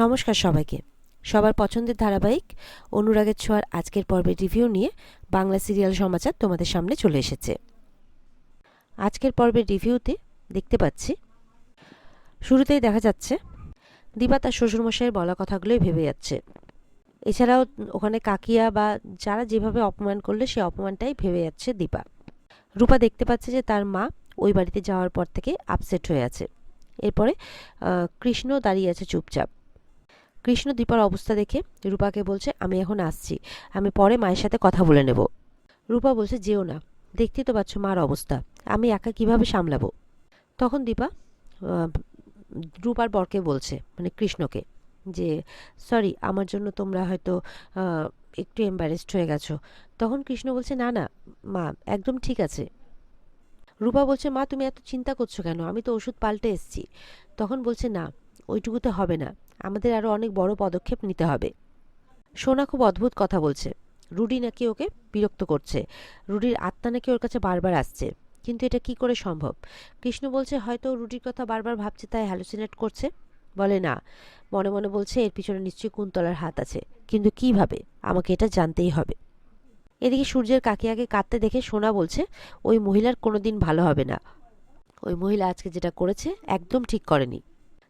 নমস্কার সবাইকে। সবার পছন্দের ধারাবাহিক অনুরাগের ছোঁয়ার আজকের পর্বের রিভিউ নিয়ে বাংলা সিরিয়াল সমাচার তোমাদের সামনে চলে এসেছে। আজকের পর্বের রিভিউতে দেখতে পাচ্ছি শুরুতেই দেখা যাচ্ছে দীপা তার শ্বশুরমশাইয়ের বলা কথাগুলোই ভেবে যাচ্ছে। এছাড়াও ওখানে কাকিয়া বা যারা যেভাবে অপমান করলে সেই অপমানটাই ভেবে যাচ্ছে দীপা। রূপা দেখতে পাচ্ছে যে তার মা ওই বাড়িতে যাওয়ার পর থেকে আপসেট হয়ে আছে। এরপরে কৃষ্ণ দাঁড়িয়ে আছে চুপচাপ। কৃষ্ণ দীপার অবস্থা দেখে রূপাকে বলছে, আমি এখন আসছি, আমি পরে মায়ের সাথে কথা বলে নেব। রূপা বলছে, যেও না, দেখতেই তো পাচ্ছ মার অবস্থা, আমি একা কিভাবে সামলাবো। তখন দীপা রূপার বরকে বলছে, মানে কৃষ্ণকে, যে সরি, আমার জন্য তোমরা হয়তো একটু এম্বারেসড হয়ে গেছো। তখন কৃষ্ণ বলছে, না না মা, একদম ঠিক আছে। রূপা বলছে, মা তুমি এত চিন্তা করছো কেন, আমি তো ওষুধ পাল্টে এসেছি। তখন বলছে, না ওইটুকুতে হবে না, আমাদের আরও অনেক বড় পদক্ষেপ নিতে হবে। সোনা খুব অদ্ভুত কথা বলছে, রুডি নাকি ওকে বিরক্ত করছে, রুডির আত্মা নাকি ওর কাছে বারবার আসছে, কিন্তু এটা কি করে সম্ভব। কৃষ্ণ বলছে, হয়তো রুডির কথা বারবার ভাবছে তাই হ্যালুসিনেট করছে। বলে, না, মনে মনে বলছে এর পিছনে নিশ্চয়ই কুন্তলার হাত আছে, কিন্তু কিভাবে, আমাকে এটা জানতেই হবে। এদিকে সূর্যের কাকিয়াকে কাঁদতে দেখে সোনা বলছে, ওই মহিলার কোনোদিন ভালো হবে না, ওই মহিলা আজকে যেটা করেছে একদম ঠিক করেনি।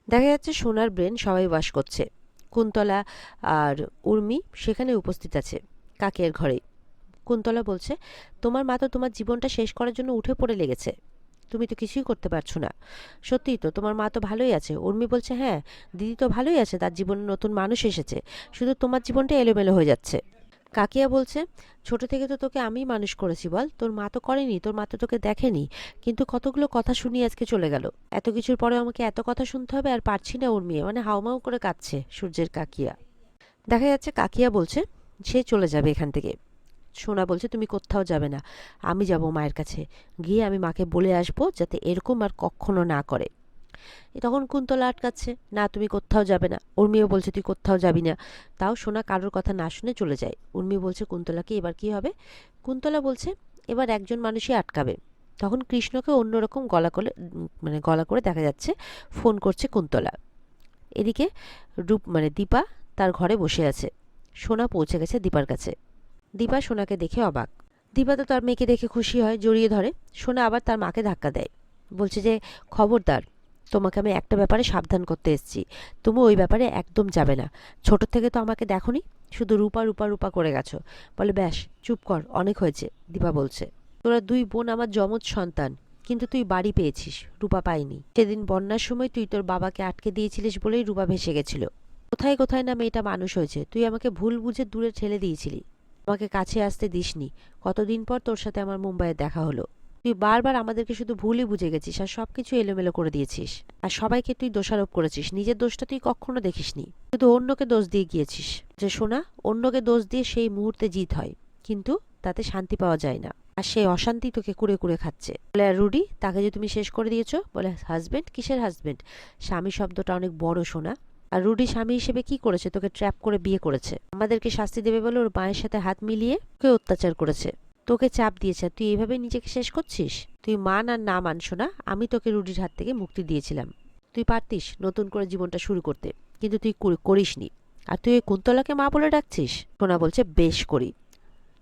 দেখা যাচ্ছে সোনার ব্রেন সবাই বাস করছে। কুন্তলা আর উর্মি সেখানে উপস্থিত আছে কাকিয়ার ঘরে। কুন্তলা বলছে, তোমার মা তো তোমার জীবনটা শেষ করার জন্য উঠে পড়ে লেগেছে, তুমি তো কিছুই করতে পারছো না। সত্যিই তো, তোমার মা তো ভালোই আছে। উর্মি বলছে, হ্যাঁ দিদি তো ভালোই আছে, তার জীবনে নতুন মানুষ এসেছে, শুধু তোমার জীবনটা এলোমেলো হয়ে যাচ্ছে। কাকিয়া বলছে, ছোট থেকে তো তোকে আমিই মানুষ করেছি, বল, তোর মা তো করেনি, তোর মা তো তোকে দেখেনি, কিন্তু কতগুলো কথা শুনিয়ে আজকে চলে গেল। এত কিছুর পরে আমাকে এত কথা শুনতে হবে, আর পারছি না। উর্মি মানে হাউমাউ করে কাঁদছে সূর্যের কাকিয়া। দেখা যাচ্ছে কাকিয়া বলছে সে চলে যাবে এখান থেকে। সোনা বলছে, তুমি কোথাও যাবে না, আমি যাব মায়ের কাছে, গিয়ে আমি মাকে বলে আসবো যাতে এরকম আর কখনো না করে। তখন কুন্তলা আটকাচ্ছে, না তুমি কোথাও যাবে না। উর্মিও বলছে, তুই কোথাও যাবি না। তাও সোনা কারোর কথা না শুনে চলে যায়। উর্মি বলছে, কুন্তলাকে এবার কি হবে। কুন্তলা বলছে, এবার একজন মানুষই আটকাবে। তখন কৃষ্ণকে অন্যরকম গলা করে দেখা যাচ্ছে ফোন করছে কুন্তলা। এদিকে দীপা তার ঘরে বসে আছে। সোনা পৌঁছে গেছে দীপার কাছে। দীপা সোনাকে দেখে অবাক। দীপা তো তার মেয়েকে দেখে খুশি হয়, জড়িয়ে ধরে। সোনা আবার তার মাকে ধাক্কা দেয়, বলছে যে খবরদার, তোমাকে আমি একটা ব্যাপারে সাবধান করতে এসেছি, তুমি ওই ব্যাপারে একদম যাবে না। ছোট থেকে তো আমাকে দেখোনি, শুধু রূপা রূপা রূপা করে গেছো। বলে, ব্যাস চুপ কর, অনেক হয়েছে। দীপা বলছে, তোরা দুই বোন আমার যমজ সন্তান, কিন্তু তুই বাড়ি পেয়েছিস, রূপা পাইনি। সেদিন বন্যার সময় তুই তোর বাবাকে আটকে দিয়েছিলিস বলেই রূপা ভেসে গেছিল। কোথায় কোথায় না মেয়েটা মানুষ হয়েছে, তুই আমাকে ভুল বুঝে দূরে ঠেলে দিয়েছিলি, আমাকে কাছে আসতে দিসনি। কতদিন পর তোর সাথে আমার মুম্বাইয়ে দেখা হলো। তুই বারবার আমাদেরকে শুধু ভুলই বুঝে গেছিস, আর সবকিছু এলোমেলো করে দিয়েছিস, আর সবাইকে তুই দোষারোপ করেছিস, নিজের দোষটা তুই কখনো দেখিসনি, শুধু অন্যকে দোষ দিয়ে গিয়েছিস। যে শোনা, অন্যকে দোষ দিয়ে সেই মুহূর্তে জিত হয়, কিন্তু তাতে শান্তি পাওয়া যায় না, আর সেই অশান্তি তোকে কুড়ে কুড়ে খাচ্ছে। বলে, আর রুডি, তাকে যে তুমি শেষ করে দিয়েছো। বলে, হাজবেন্ড, কিসের হাজবেন্ড, স্বামী শব্দটা অনেক বড় শোনা। আর রুডি স্বামী হিসেবে কি করেছে, তোকে ট্র্যাপ করে বিয়ে করেছে, আমাদেরকে শাস্তি দেবে বলে ওর মায়ের সাথে হাত মিলিয়ে তোকে অত্যাচার করেছে, তোকে চাপ দিয়েছে, তুই এইভাবে নিজেকে শেষ করছিস। তুই মান আর না মান শোনা, আমি তোকে রুডির হাত থেকে মুক্তি দিয়েছিলাম, তুই পারতিস নতুন করে জীবনটা শুরু করতে, কিন্তু তুই করিসনি, আর তুই ওই কুন্তলাকে মা বলে ডাকছিস। সোনা বলছে, বেশ করি।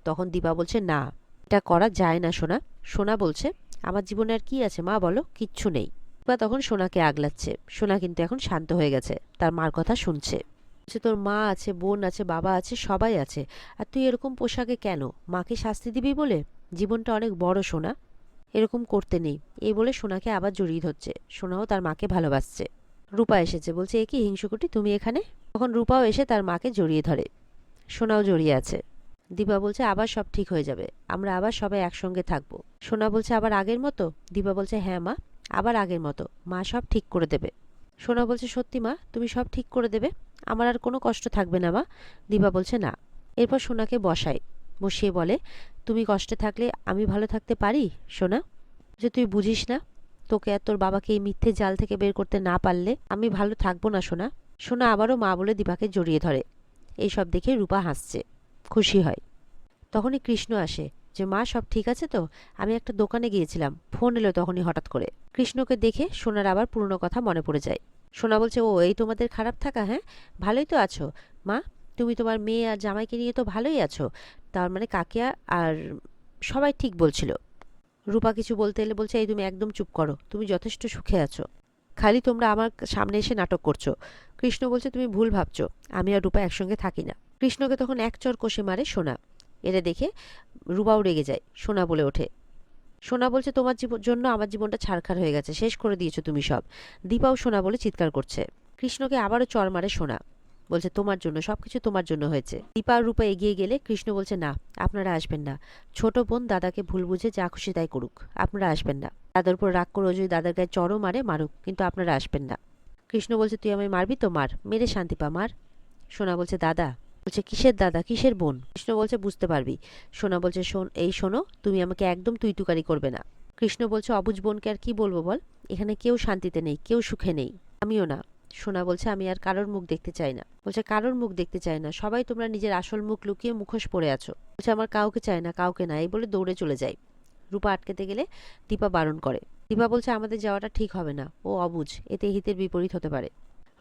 তখন দীপা বলছে, না, এটা করা যায় না সোনা। সোনা বলছে, আমার জীবনে আর কি আছে মা, বলো, কিচ্ছু নেই। বা তখন সোনাকে আগলাচ্ছে। সোনা কিন্তু এখন শান্ত হয়ে গেছে, তার মার কথা শুনছে। তোর মা আছে, বোন আছে, বাবা আছে, সবাই আছে, আর তুই এরকম পোশাকে কেন, মাকে শাস্তি দিবি বলে? জীবনটা অনেক বড় সোনা, এরকম করতে নেই। এই বলে সোনাকে আবার জড়িয়ে ধরছে। সোনাও তার মাকে ভালোবাসছে। রূপা এসেছে, বলছে, এ কি হিংসুকুটি, তুমি এখানে? তখন রূপাও এসে তার মাকে জড়িয়ে ধরে। সোনাও জড়িয়ে আছে। দীপা বলছে, আবার সব ঠিক হয়ে যাবে, আমরা আবার সবাই একসঙ্গে থাকবো। সোনা বলছে, আবার আগের মতো? দীপা বলছে, হ্যাঁ মা, আবার আগের মতো, মা সব ঠিক করে দেবে। সোনা বলছে, সত্যি মা, তুমি সব ঠিক করে দেবে, আমার আর কোনো কষ্ট থাকবে না মা। দীপা বলছে, না। এরপর সোনাকে বসিয়ে বলে, তুমি কষ্টে থাকলে আমি ভালো থাকতে পারি সোনা? যে তুই বুঝিস না, তোকে আর তোর বাবাকে এই মিথ্যে জাল থেকে বের করতে না পারলে আমি ভালো থাকবো না সোনা। সোনা আবারও মা বলে দীপাকে জড়িয়ে ধরে। এইসব দেখে রূপা হাসছে, খুশি হয়। তখনই কৃষ্ণ আসে, যে মা সব ঠিক আছে তো, আমি একটা দোকানে গিয়েছিলাম, ফোন এলো তখনই হঠাৎ করে। কৃষ্ণকে দেখে সোনার আবার পুরনো কথা মনে পড়ে যায়। সোনা বলছে, ও এই তোমাদের খারাপ থাকা, হ্যাঁ ভালোই তো আছো মা, তুমি তোমার মেয়ে আর জামাইকে নিয়ে তো ভালোই আছো, তার মানে কাকিয়া আর সবাই ঠিক বলছিল। রূপা কিছু বলতে এলে বলছে, এই তুমি একদম চুপ করো, তুমি যথেষ্ট সুখে আছো, খালি তোমরা আমার সামনে এসে নাটক করছো। কৃষ্ণ বলছে, তুমি ভুল ভাবছো, আমি আর রূপা একসঙ্গে থাকি না। কৃষ্ণকে তখন এক চর কষে মারে সোনা। এটা দেখে রূপাও রেগে যায়। সোনা বলে ওঠে, সোনা বলছে, তোমার জন্য আমার জীবনটা ছারখার হয়ে গেছে, শেষ করে দিয়েছো তুমি সব। দীপাও সোনা বলে চিৎকার করছে। কৃষ্ণকে আবারও চর মারে সোনা, বলছে, তোমার জন্য, সবকিছু তোমার জন্য হয়েছে। দীপা আর রূপা এগিয়ে গেলে কৃষ্ণ বলছে, না আপনারা আসবেন না, ছোট বোন দাদাকে ভুল বুঝে যা খুশি তাই করুক, আপনারা আসবেন না। দাদার উপর রাগ করে যদি দাদার গায়ে চরও মারে মারুক, কিন্তু আপনারা আসবেন না। কৃষ্ণ বলছে, তুই আমায় মারবি তো মার, মেরে শান্তি পা, মার। সোনা বলছে, দাদা। বলছে, কিসের দাদা, কিসের বোন? কৃষ্ণ বলছে, বুঝতে পারবি। সোনা বলছে, শোনো, তুমি আমাকে একদম তুই তুকারি করবে না। কৃষ্ণ বলছে, অবুঝ বোনকে আর কি বলবো বল, এখানে কেউ শান্তিতে নেই, কেউ সুখে নেই, আমিও না। সোনা বলছে, আমি আর কারোর মুখ দেখতে চাই না। বলছে, কারোর মুখ দেখতে চাই না, সবাই তোমরা নিজের আসল মুখ লুকিয়ে মুখোশ পরে আছো। বলছে, আমার কাউকে চাই না, কাউকে না, এই বলে দৌড়ে চলে যায়। রূপা আটকেতে গেলে দীপা বারণ করে। দীপা বলছে, আমাদের যাওয়াটা ঠিক হবে না, ও অবুঝ, এতে হিতের বিপরীত হতে পারে।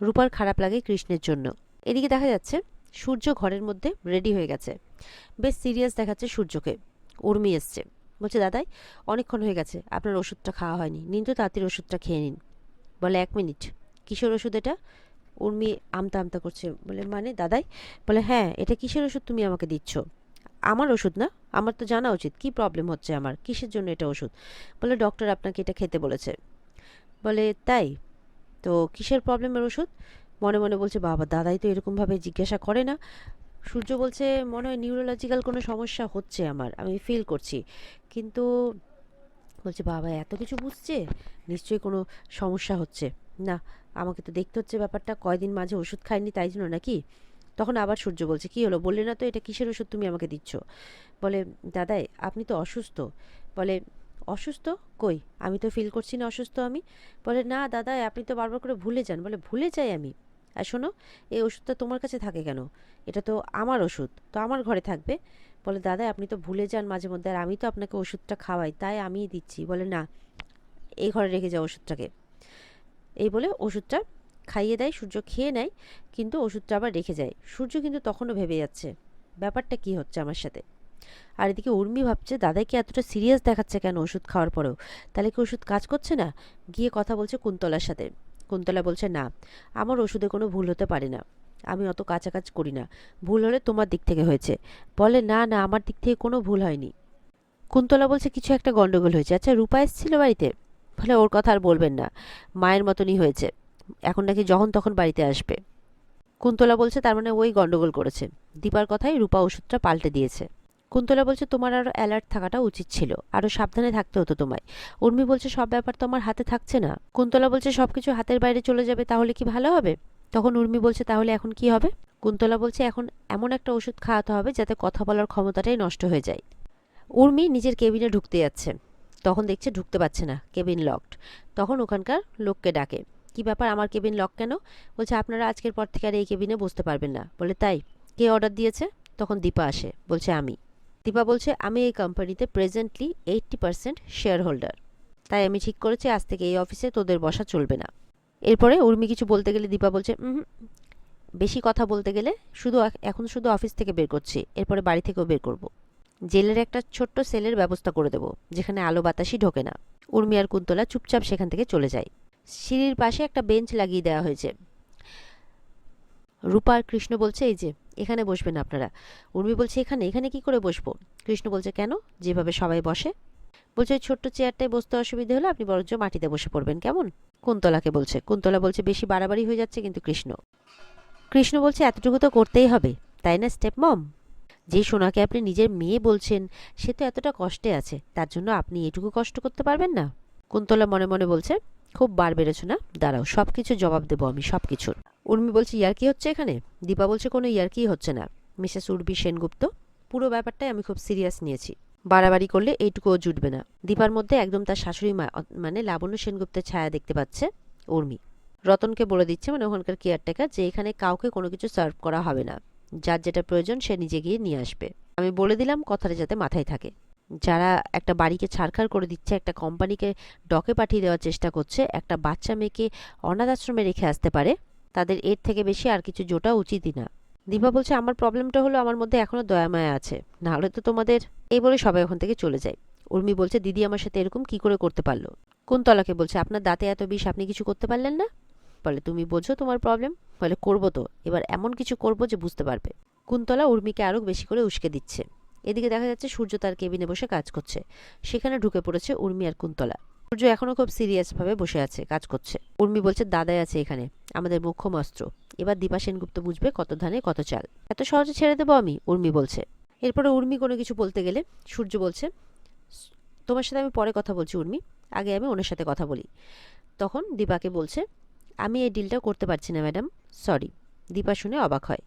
রূপার খারাপ লাগে কৃষ্ণের জন্য। এদিকে দেখা যাচ্ছে সূর্য ঘরের মধ্যে রেডি হয়ে গেছে, বেশ সিরিয়াস দেখাচ্ছে সূর্যকে। উর্মি এসছে, বলছে, দাদাই অনেকক্ষণ হয়ে গেছে, আপনার ওষুধটা খাওয়া হয়নি, নিন তো তাড়াতাড়ি ওষুধটা খেয়ে নিন। বলে, 1 মিনিট, কিসের ওষুধ এটা? উর্মি আমতা আমতা করছে, বলে, মানে দাদাই? বলে, হ্যাঁ, এটা কিসের ওষুধ তুমি আমাকে দিচ্ছ? আমার ওষুধ না, আমার তো জানা উচিত কি প্রবলেম হচ্ছে আমার, কিসের জন্য এটা ওষুধ? বলে, ডক্টর আপনাকে এটা খেতে বলেছে। বলে, তাই? তো কিসের প্রবলেমের ওষুধ? মনে মনে বলছে, বাবা দাদাই তো এরকমভাবে জিজ্ঞাসা করে না। সূর্য বলছে, মনে হয় নিউরোলজিক্যাল কোনো সমস্যা হচ্ছে আমার, আমি ফিল করছি, কিন্তু বলছে, বাবা এত কিছু বুঝছে, নিশ্চয়ই কোনো সমস্যা হচ্ছে। না, আমাকে তো দেখতে হচ্ছে ব্যাপারটা, কয়দিন মাঝে ওষুধ খাইনি তাই জন্য নাকি? তখন আবার সূর্য বলছে, কি হলো বললে না তো, এটা কিসের ওষুধ তুমি আমাকে দিচ্ছ? বলে, দাদাই আপনি তো অসুস্থ। বলে, অসুস্থ কই, আমি তো ফিল করছি না অসুস্থ আমি। বলে, না দাদাই আপনি তো বারবার করে ভুলে যান। বলে, ভুলে যাই আমি? আর শোনো, এই ওষুধটা তোমার কাছে থাকে কেন? এটা তো আমার ওষুধ, তো আমার ঘরে থাকবে। বলে, দাদা আপনি তো ভুলে যান মাঝে মধ্যে, আর আমি তো আপনাকে ওষুধটা খাওয়াই, তাই আমিই দিচ্ছি। বলে, না, এই ঘরে রেখে যাও ওষুধটাকে। এই বলে ওষুধটা খাইয়ে দেয়, সূর্য খেয়ে নেয়, কিন্তু ওষুধটা আবার রেখে যায়। সূর্য কিন্তু তখনও ভেবে যাচ্ছে, ব্যাপারটা কি হচ্ছে আমার সাথে। আর এদিকে উর্মি ভাবছে, দাদাকে এতটা সিরিয়াস দেখাচ্ছে কেন ওষুধ খাওয়ার পরেও, তাহলে কি ওষুধ কাজ করছে না? গিয়ে কথা বলছে কুন্তলার সাথে। কুন্তলা বলছে, না, আমার ওষুধে কোনো ভুল হতে পারে না, আমি অত কাছাকাছি করি না, ভুল হলে তোমার দিক থেকে হয়েছে। বলে, না না, আমার দিক থেকে কোনো ভুল হয়নি। কুন্তলা বলছে, কিছু একটা গন্ডগোল হয়েছে। আচ্ছা, রূপা এসেছিল বাড়িতে? বলে, ওর কথা আর বলবেন না, মায়ের মতনই হয়েছে, এখন নাকি যখন তখন বাড়িতে আসবে। কুন্তলা বলছে, তার মানে ওই গন্ডগোল করেছে। দীপার কথাই রূপা ওষুধটা পাল্টে দিয়েছে। কুন্তলা বলছে, তোমার আরো অ্যালার্ট থাকাটা উচিত ছিল, আরো সাবধানে থাকতে হতো তোমায়। উর্মি বলছে, সব ব্যাপার তো আমার হাতে থাকছে না। কুন্তলা বলছে, সবকিছু হাতের বাইরে চলে যাবে তাহলে কি ভালো হবে? তখন উর্মি বলছে, তাহলে এখন কি হবে? কুন্তলা বলছে, এখন এমন একটা ওষুধ খাওয়াতে হবে যাতে কথা বলার ক্ষমতাটাই নষ্ট হয়ে যায়। উর্মি নিজের কেবিনে ঢুকতে যাচ্ছে, তখন দেখছে ঢুকতে পারছে না, কেবিন লকড। তখন ওখানকার লোককে ডাকে, কি ব্যাপার, আমার কেবিন লক কেন? বলছে, আপনারা আজকের পর থেকে আর এই কেবিনে বসতে পারবেন না। বলে, তাই? কে অর্ডার দিয়েছে? তখন দীপা আসে, বলছে, আমি। দীপা বলছে, আমি এই কোম্পানিতে প্রেজেন্টলি 80% শেয়ার হোল্ডার, তাই আমি ঠিক করেছি আজ থেকে এই অফিসে তোদের বসা চলবে না। এরপরে উর্মি কিছু বলতে গেলে দীপা বলছে, বেশি কথা বলতে গেলে এখন শুধু অফিস থেকে বের করছি, এরপরে বাড়ি থেকেও বের করব। জেলের একটা ছোট্ট সেলের ব্যবস্থা করে দেবো, যেখানে আলো বাতাসই ঢোকে না। উর্মি আর কুন্তলা চুপচাপ সেখান থেকে চলে যায়। সিঁড়ির পাশে একটা বেঞ্চ লাগিয়ে দেওয়া হয়েছে। রূপা আর কৃষ্ণ বলছে, এই যে এখানে বসবেন আপনারা। উর্মি বলছে, এখানে এখানে কি করে বসবো? কৃষ্ণ বলছে, কেন, যেভাবে সবাই বসে। বলছে, ওই ছোট্ট চেয়ারটায় বসতে অসুবিধে হলে আপনি বরঞ্চ মাটিতে বসে পড়বেন, কেমন? কুন্তলাকে বলছে। কুন্তলা বলছে, বেশি বাড়াবাড়ি হয়ে যাচ্ছে কিন্তু কৃষ্ণ। কৃষ্ণ বলছে, এতটুকু তো করতেই হবে, তাই না স্টেপ মম? যে সোনাকে আপনি নিজের মেয়ে বলছেন, সে তো এতটা কষ্টে আছে, তার জন্য আপনি এটুকু কষ্ট করতে পারবেন না? কুন্তলা মনে মনে বলছে, খুব বার বেড়েছ না, দাঁড়াও সব কিছু জবাব দেবো আমি, সব কিছুর। উর্মি বলছে, ইয়ার্কি হচ্ছে এখানে? দীপা বলছে, কোনো ইয়ার্কি হচ্ছে না মিসেস উর্বি সেনগুপ্ত, পুরো ব্যাপারটাই আমি খুব সিরিয়াস নিয়েছি, বাড়াবাড়ি করলে এইটুকুও জুটবে না। দীপার মধ্যে একদম তার শাশুড়ি মা মানে লাবণ্য সেনগুপ্তের ছায়া দেখতে পাচ্ছে উর্মি। রতনকে বলে দিচ্ছে, মানে ওখানকার কেয়ারটেকার, যে এখানে কাউকে কোনো কিছু সার্ভ করা হবে না, যার যেটা প্রয়োজন সে নিজে গিয়ে নিয়ে আসবে। আমি বলে দিলাম, কথাটা যাতে মাথায় থাকে। যারা একটা বাড়িকে ছারখার করে দিচ্ছে, একটা কোম্পানিকে ডকে পাঠিয়ে দেওয়ার চেষ্টা করছে, একটা বাচ্চা মেয়েকে অনাথ আশ্রমে রেখে আসতে পারে, তাদের এর থেকে বেশি আর কিছু জোটা উচিতই না। দীপা বলছে, আমার প্রবলেমটা হলো আমার মধ্যে এখনো দয়া মায়া আছে, না হলে তো তোমাদের। এই বলে সবাই ওখান থেকে চলে যায়। উর্মি বলছে, দিদি আমার সাথে এরকম কি করে করতে পারলো? কুন্তলাকে বলছে, আপনার দাঁতে এত বিষ, আপনি কিছু করতে পারলেন না? বলে, তুমি বোঝো তোমার প্রবলেম। বলে, করবো তো, এবার এমন কিছু করবো যে বুঝতে পারবে। কুন্তলা উর্মিকে আরো বেশি করে উস্কে দিচ্ছে। এদিকে দেখা যাচ্ছে সূর্য তার কেবিনে বসে কাজ করছে। সেখানে ঢুকে পড়েছে উর্মি আর কুন্তলা। সূর্য এখনো খুব সিরিয়াস ভাবে বসে আছে, কাজ করছে। উর্মি বলছে, দাদাই আছে এখানে, আমাদের মুখ্য অস্ত্র। এবার দীপা সেনগুপ্ত বুঝবে কত ধানে কত চাল। এত সহজে ছেড়ে দেবো আমি? উর্মি বলছে। এরপরে উর্মি কোনো কিছু বলতে গেলে সূর্য বলছে, তোমার সাথে আমি পরে কথা বলছি উর্মি, আগে আমি ওনার সাথে কথা বলি। তখন দীপাকে বলছে, আমি এই ডিলটা করতে পারছি না ম্যাডাম, সরি। দীপা শুনে অবাক হয়।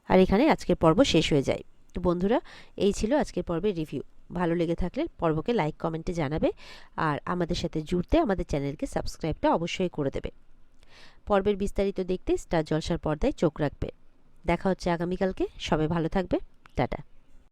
আর এখানে আজকের পর্ব শেষ হয়ে যায়। তো বন্ধুরা, এই ছিল আজকের পর্বের রিভিউ। ভালো লেগে থাকলে পর্বকে লাইক কমেন্টে জানাবে, আর আমাদের সাথে জুড়তে আমাদের চ্যানেলকে সাবস্ক্রাইবটা অবশ্যই করে দেবে। পর্বের বিস্তারিত দেখতে স্টার জলসার পর্দায় চোখ রাখবে। দেখা হচ্ছে আগামীকালকে। সবাই ভালো থাকবে। টাটা।